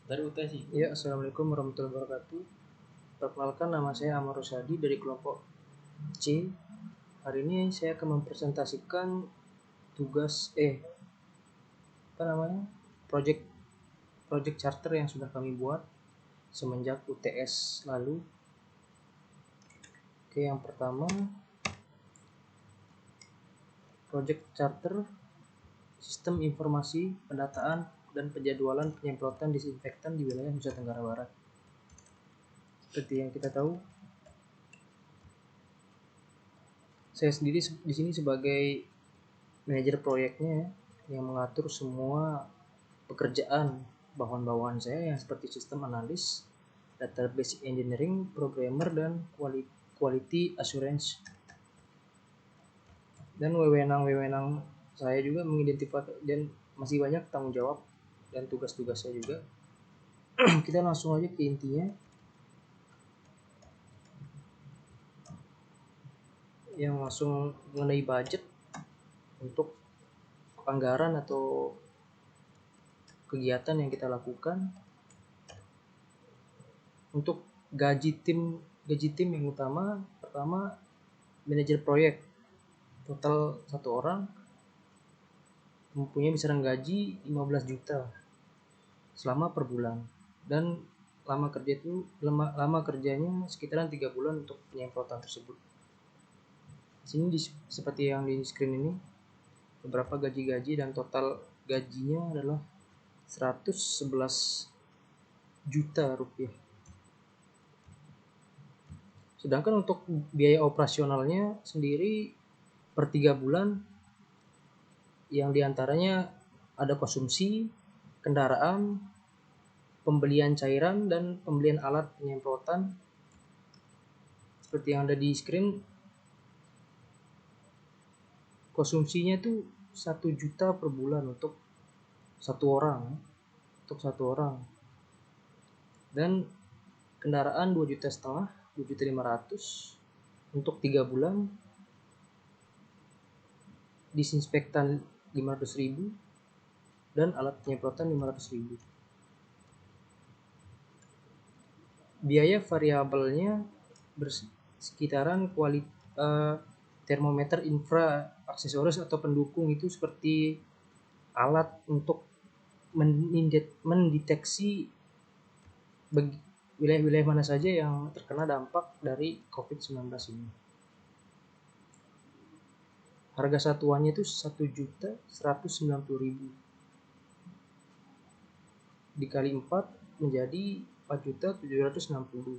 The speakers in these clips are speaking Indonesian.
Dari UTSI. Ya, Assalamualaikum warahmatullahi wabarakatuh. Perkenalkan, nama saya Amar Rusadi dari kelompok C. Hari ini saya akan mempresentasikan tugas project project charter yang sudah kami buat semenjak UTS lalu. Oke, yang pertama, project charter sistem informasi pendataan dan penjadwalan penyemprotan disinfektan di wilayah Nusa Tenggara Barat. Seperti yang kita tahu, saya sendiri di sini sebagai manajer proyeknya yang mengatur semua pekerjaan bawahan-bawahan saya yang seperti sistem analis, database engineering, programmer, dan quality assurance. Dan wewenang saya juga mengidentifikasi dan masih banyak tanggung jawab dan tugas-tugas saya juga. Kita langsung aja ke intinya. Yang langsung mengenai budget untuk anggaran atau kegiatan yang kita lakukan. Untuk gaji tim yang utama, pertama manajer proyek total 1 orang mempunyai besaran gaji 15 juta selama per bulan, dan lama kerjanya sekitaran 3 bulan untuk penyemprotan tersebut. Sini seperti yang di screen ini beberapa gaji dan total gajinya adalah 111 juta rupiah. Sedangkan untuk biaya operasionalnya sendiri per 3 bulan yang diantaranya ada konsumsi, kendaraan, pembelian cairan, dan pembelian alat penyemprotan. Seperti yang ada di screen, konsumsinya itu 1 juta per bulan untuk satu orang, dan kendaraan 2,5 juta, 2,5 juta untuk 3 bulan, disinfektan 500.000, dan alat penyemprotan 500.000. Biaya variabelnya bersekitaran termometer infra aksesoris atau pendukung, itu seperti alat untuk mendeteksi wilayah-wilayah mana saja yang terkena dampak dari COVID-19 ini. Harga satuannya itu 1.190.000 dikali 4 menjadi 4.760.000.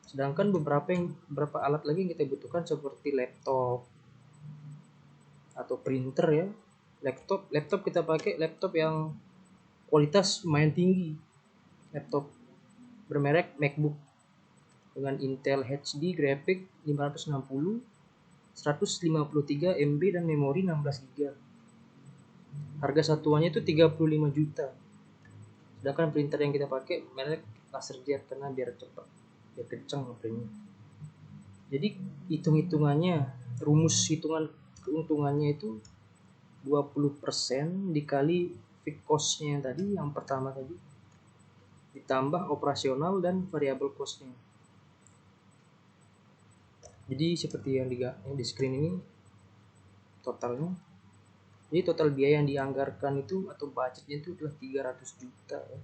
Sedangkan beberapa alat lagi yang kita butuhkan seperti laptop atau printer ya. Laptop kita pakai laptop yang kualitas lumayan tinggi. Laptop bermerek MacBook dengan Intel HD graphic 560, 153 MB dan memori 16 GB. Harga satuannya itu 35 juta. Sedangkan printer yang kita pakai merek LaserJet karena biar cepat, biar kencang printnya. Jadi rumus hitungan keuntungannya itu 20% dikali fixed cost-nya yang pertama tadi, ditambah operasional dan variable cost-nya. Jadi seperti yang di screen ini totalnya. Jadi total biaya yang dianggarkan itu atau budgetnya itu adalah 300 juta ya.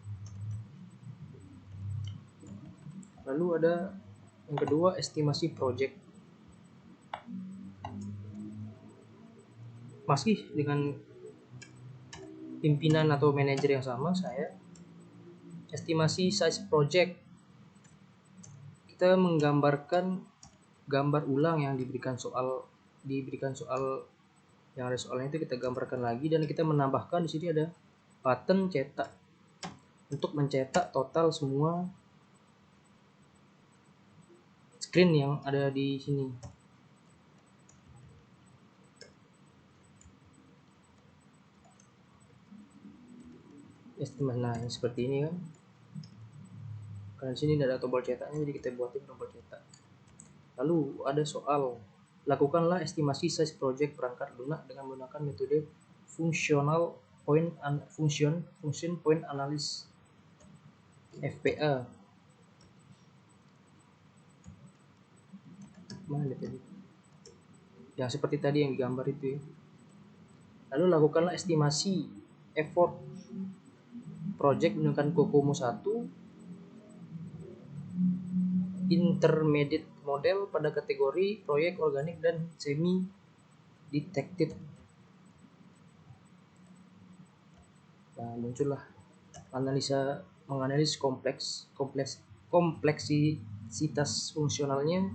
Lalu ada yang kedua, estimasi project. Masih dengan pimpinan atau manajer yang sama saya. Estimasi size project, kita menggambarkan gambar ulang yang diberikan soal yang ada soalnya itu kita gambarkan lagi, dan kita menambahkan di sini ada button cetak untuk mencetak total semua screen yang ada di sini. Estimasi seperti ini kan. Karena di sini tidak ada tombol cetaknya, jadi kita buatin tombol cetak. Lalu ada soal, lakukanlah estimasi size project perangkat lunak dengan menggunakan metode function point analysis. FPA mana tadi yang seperti tadi yang digambar itu ya. Lalu lakukanlah estimasi effort project menggunakan Kokomo 1 intermediate model pada kategori proyek organik dan semi detected. Nah, muncullah menganalisis kompleksitas fungsionalnya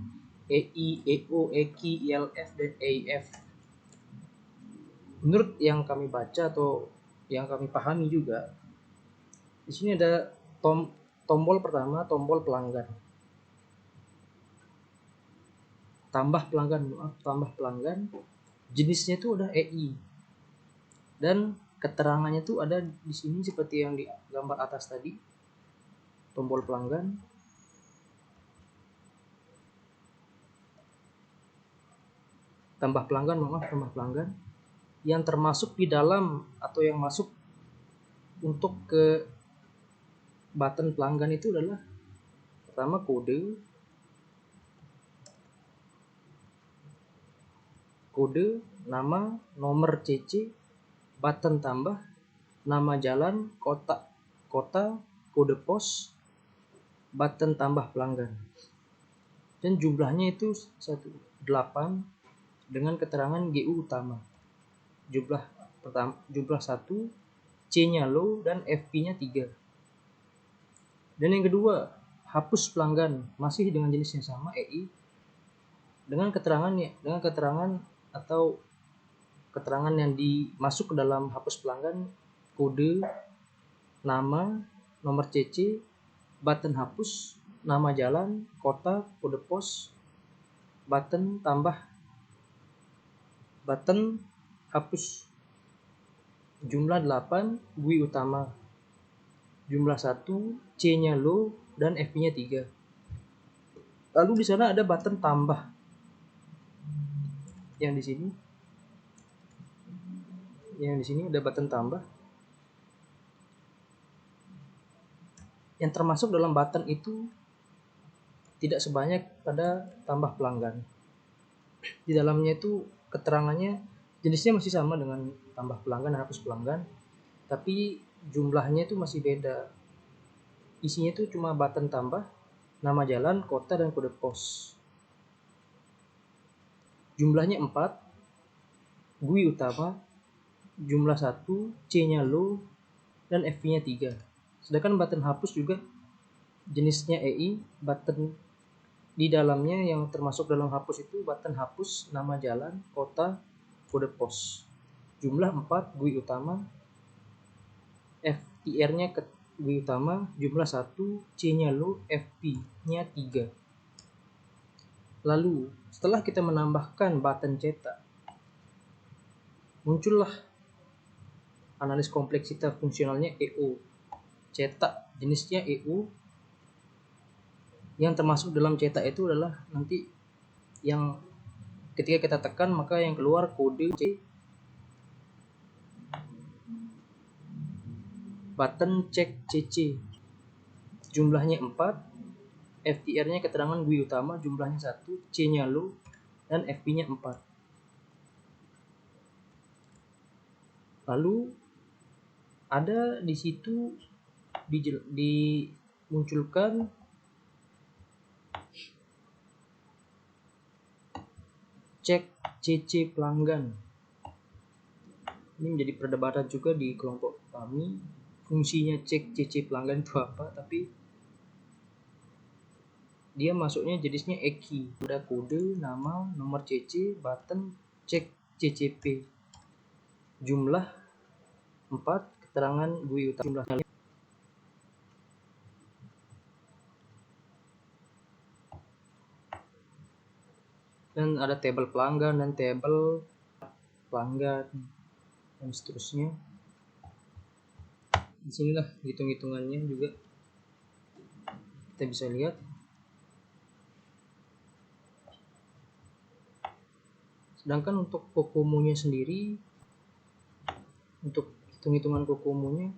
EI, EO, EKI, ILF, dan AF. Menurut yang kami baca atau yang kami pahami juga, di sini ada tombol pertama, tombol pelanggan. Tambah pelanggan. Jenisnya itu udah EI. Dan keterangannya itu ada di sini seperti yang di gambar atas tadi. Tombol pelanggan. Tambah pelanggan yang termasuk di dalam atau yang masuk untuk ke button pelanggan itu adalah pertama kode, nama, nomor CC, button tambah, nama jalan, kota, kode pos, button tambah pelanggan. Dan jumlahnya itu 8 dengan keterangan GU utama. Jumlah 1, C-nya low dan FP-nya 3. Dan yang kedua, hapus pelanggan masih dengan jenisnya sama EI dengan keterangan atau keterangan yang dimasuk ke dalam hapus pelanggan kode, nama, nomor CC, button hapus, nama jalan, kota, kode pos, button hapus. Jumlah 8, GUI utama. Jumlah 1, C-nya low dan FP-nya 3. Lalu di sana ada button tambah. Yang di sini ada button tambah. Yang termasuk dalam button itu tidak sebanyak pada tambah pelanggan. Di dalamnya itu keterangannya jenisnya masih sama dengan tambah pelanggan dan hapus pelanggan, tapi jumlahnya itu masih beda. Isinya itu cuma button tambah, nama jalan, kota, dan kode pos. Jumlahnya 4, GUI utama, jumlah 1, C-nya low, dan FP-nya 3. Sedangkan button hapus juga jenisnya EI, button di dalamnya yang termasuk dalam hapus itu button hapus, nama jalan, kota, kode pos. Jumlah 4, GUI utama, FTR-nya GUI utama, jumlah 1, C-nya low, FP-nya 3. Lalu setelah kita menambahkan button cetak, muncullah analis kompleksitas fungsionalnya EO. Cetak jenisnya EO. Yang termasuk dalam cetak itu adalah nanti yang ketika kita tekan maka yang keluar kode C, button cek CC. Jumlahnya 4, FTR-nya keterangan GUI utama, jumlahnya 1, C-nya low, dan FP-nya 4. Lalu ada di situ dimunculkan cek CC pelanggan. Ini menjadi perdebatan juga di kelompok kami. Fungsinya cek CC pelanggan itu apa? Tapi dia masuknya jenisnya EKI. Ada kode, nama, nomor CC, button, cek CCP. Jumlah 4, keterangan GUI utama. Jumlahnya dan ada tabel pelanggan dan tabel pelanggan dan seterusnya. Disinilah hitung-hitungannya juga kita bisa lihat. Sedangkan untuk Kokomo-nya sendiri, untuk hitung-hitungan Kokomo-nya